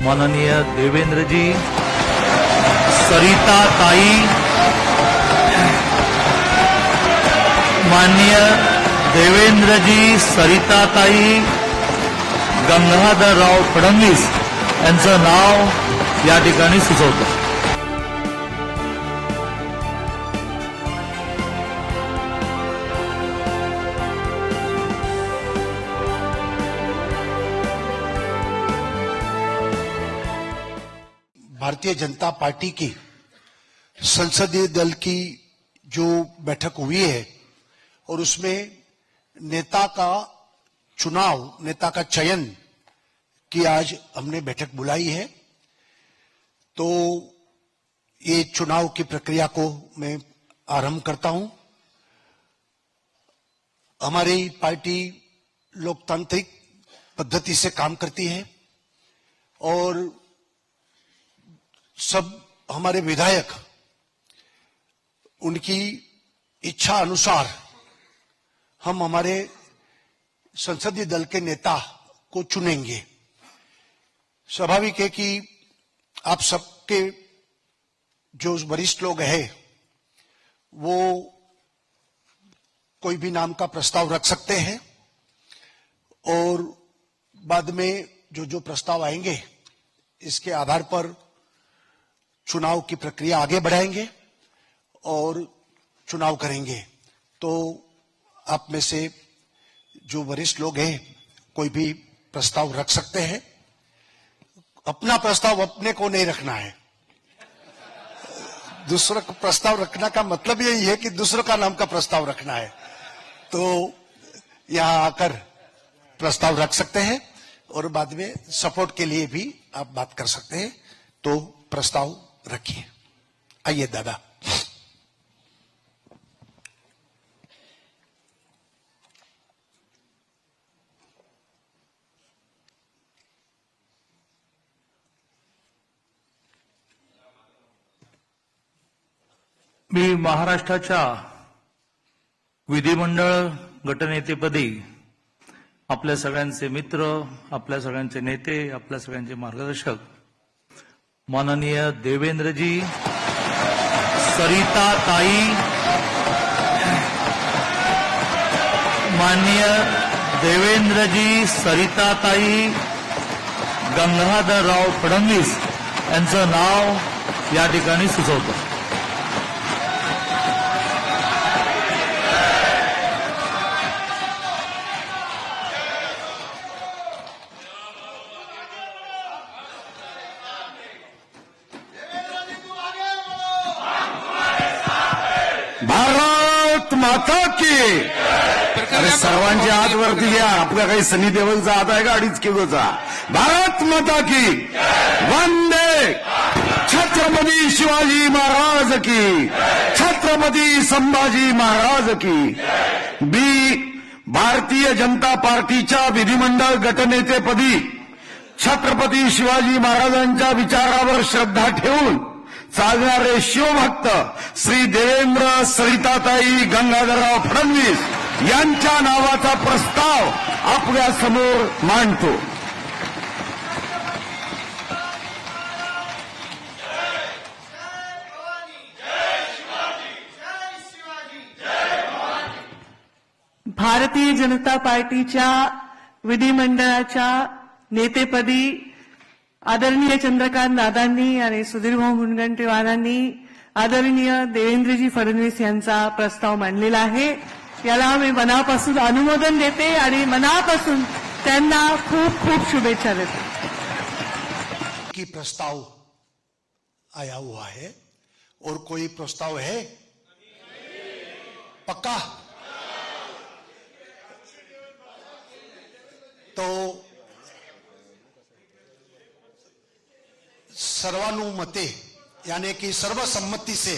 माननीय देवेंद्रजी, सरिता ताई, माननीय देवेंद्रजी, सरिता ताई, गंगाधरराव फडणवीस यांचं नाव या ठिकाणी सुचवतो. भारतीय जनता पार्टी की संसदीय दल की जो बैठक हुई है और उसमें नेता का चुनाव, नेता का चयन की आज हमने बैठक बुलाई है. तो ये चुनाव की प्रक्रिया को मैं आरंभ करता हूं. हमारी पार्टी लोकतांत्रिक पद्धति से काम करती है और सब हमारे विधायक उनकी इच्छा अनुसार हम हमारे संसदीय दल के नेता को चुनेंगे. स्वाभाविक है कि आप सबके जो वरिष्ठ लोग हैं वो कोई भी नाम का प्रस्ताव रख सकते हैं और बाद में जो प्रस्ताव आएंगे इसके आधार पर चुनाव की प्रक्रिया आगे बढ़ाएंगे और चुनाव करेंगे. तो आप में से जो वरिष्ठ लोग हैं कोई भी प्रस्ताव रख सकते हैं. अपना प्रस्ताव अपने को नहीं रखना है. दूसरा का प्रस्ताव रखना का मतलब यही है कि दूसरों का नाम का प्रस्ताव रखना है. तो यहां आकर प्रस्ताव रख सकते हैं और बाद में सपोर्ट के लिए भी आप बात कर सकते हैं. तो प्रस्ताव रखिए. आइए दादा. मी महाराष्ट्राच्या विधिमंडळ गटनेतेपदी आपल्या सगळ्यांचे मित्र, आपल्या सगळ्यांचे नेते, आपल्या सगळ्यांचे मार्गदर्शक माननीय देवेंद्रजी, सरिता ताई, माननीय देवेंद्रजी, सरिता ताई, गंगाधरराव फडणवीस यांचं नाव या ठिकाणी सुचवतो. भारत माता की. अरे सर्वांचे हात वरती घ्या. आपला काही सनी देवलचा हात आहे का 2.5 किलोचा. भारत माता की. वंदे छत्रपती शिवाजी महाराज की. छत्रपती संभाजी महाराज की. भारतीय जनता पार्टीच्या विधिमंडळ गटनेतेपदी छत्रपती शिवाजी महाराजांच्या विचारावर श्रद्धा ठेवून चालणारे शिवभक्त श्री देवेंद्र, सरिताताई, गंगाधरराव फडणवीस यांच्या नावाचा प्रस्ताव आपल्या समोर मांडतो. भारतीय जनता पार्टीच्या विधिमंडळाच्या नेतेपदी आदरणीय चंद्रकांत दादांनी आणि सुधीरभाऊ मुनगंटीवारांनी आदरणीय देवेंद्रजी फडणवीस यांचा प्रस्ताव मांडलेला आहे. याला मी मनापासून अनुमोदन देते आणि मनापासून त्यांना खूप खूप शुभेच्छा देते. की प्रस्ताव आया हुआ है और कोई प्रस्ताव है? पक्का? तो सर्वानुमते यानी कि सर्वसम्मति से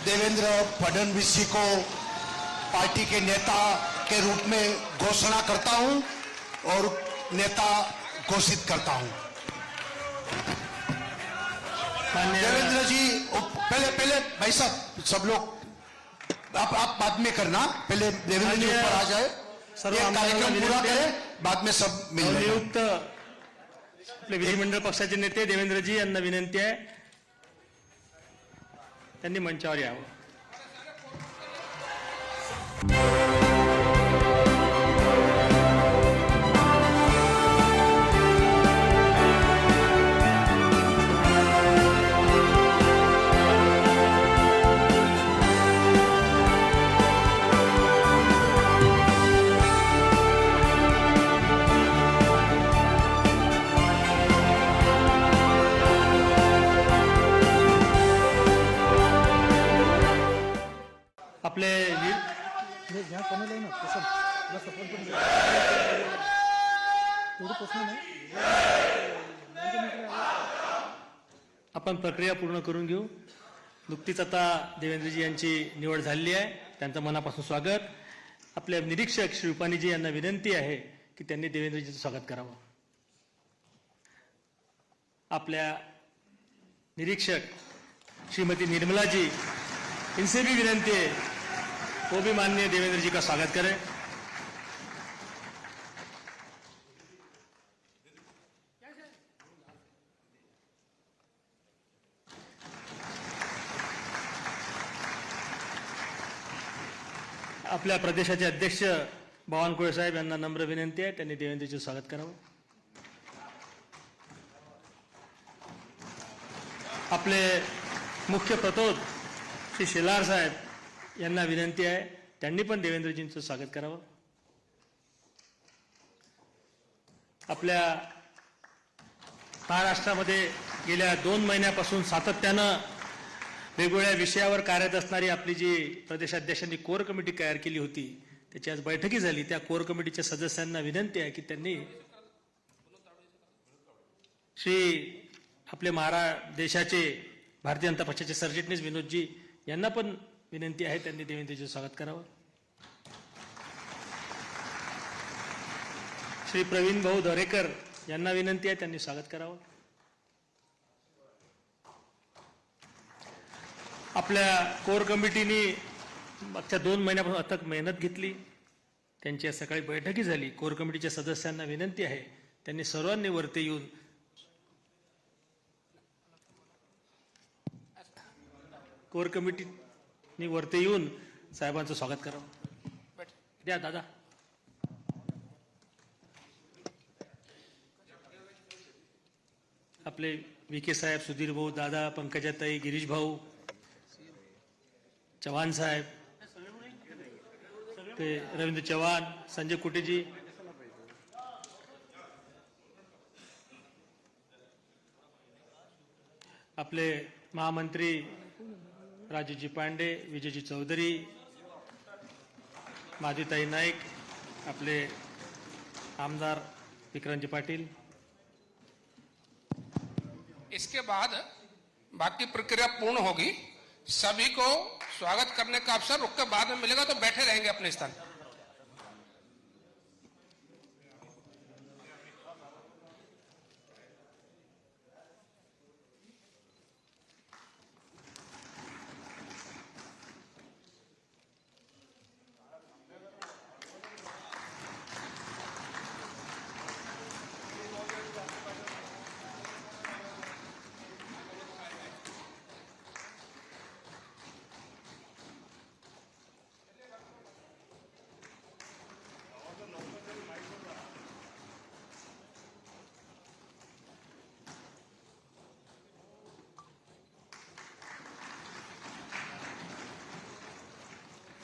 देवेंद्र फडणवीस जी को पार्टी के नेता के रूप में घोषणा करता हूं और नेता घोषित करता हूं. देवेंद्र जी पहले भाई साहब सब लोग आप बाद में करना. पहले देवेंद्र जी ऊपर आ जाए, कार्यक्रम पूरा करें, बाद में सब मिल. नियुक्त आपले विधिमंडळ पक्षाचे नेते देवेंद्रजी यांना विनंती आहे त्यांनी मंचावर यावं. आपले आपण प्रक्रिया पूर्ण करून घेऊ. नुकतीच आता देवेंद्रजी यांची निवड झालेली आहे, त्यांचं मनापासून स्वागत. आपले निरीक्षक श्री रुपानीजी यांना विनंती आहे की त्यांनी देवेंद्रजीचं स्वागत करावं. आपल्या निरीक्षक श्रीमती निर्मलाजी इनसे भी विनंती है वो भी माननीय देवेंद्र जी का स्वागत करें. आपल्या प्रदेशाचे अध्यक्ष बावनकुळे साहेब यांना नम्र विनंती आहे त्यांनी देवेंद्रजीचं स्वागत करावं. आपले मुख्य प्रतोद श्री शेलार साहेब यांना विनंती आहे त्यांनी पण देवेंद्रजींचं स्वागत करावं. आपल्या महाराष्ट्रामध्ये गेल्या 2 महिन्यापासून सातत्यानं वेगवेगळ्या विषयावर कार्यरत असणारी आपली जी प्रदेशाध्यक्षांनी कोर कमिटी तयार केली होती त्याची आज बैठकी झाली. त्या कोर कमिटीच्या सदस्यांना विनंती आहे की त्यांनी श्री आपले देशाचे भारतीय जनता पक्षाचे सरचिटणीस विनोदजी यांना पण विनंती आहे त्यांनी देवेंद्रजीचं स्वागत करावं. श्री प्रवीण भाऊ दरेकर यांना विनंती आहे त्यांनी स्वागत करावं. आपल्या कोर कमिटीने मागच्या 2 महिन्यापासून अथक मेहनत घेतली. त्यांची आज सकाळी बैठकी झाली. कोर कमिटीच्या सदस्यांना विनंती आहे त्यांनी सर्वांनी वरती येऊन कोर कमिटीने वरती येऊन साहेबांचं स्वागत करावं. द्या दादा. आपले विखे साहेब, सुधीर भाऊ, दादा, पंकजाताई, गिरीश भाऊ, चव्हाण साहेब, ते रवींद्र चव्हाण, संजय कुटेजी, आपले महामंत्री राजूजी पांडे, विजयजी चौधरी, माधुताई नाईक, आपले आमदार विक्रांतजी पाटील. इसके बाद बाकी प्रक्रिया पूर्ण होगी. सभी को स्वागत करने का अवसर रुक के बाद में मिलेगा, तो बैठे रहेंगे अपने स्थान.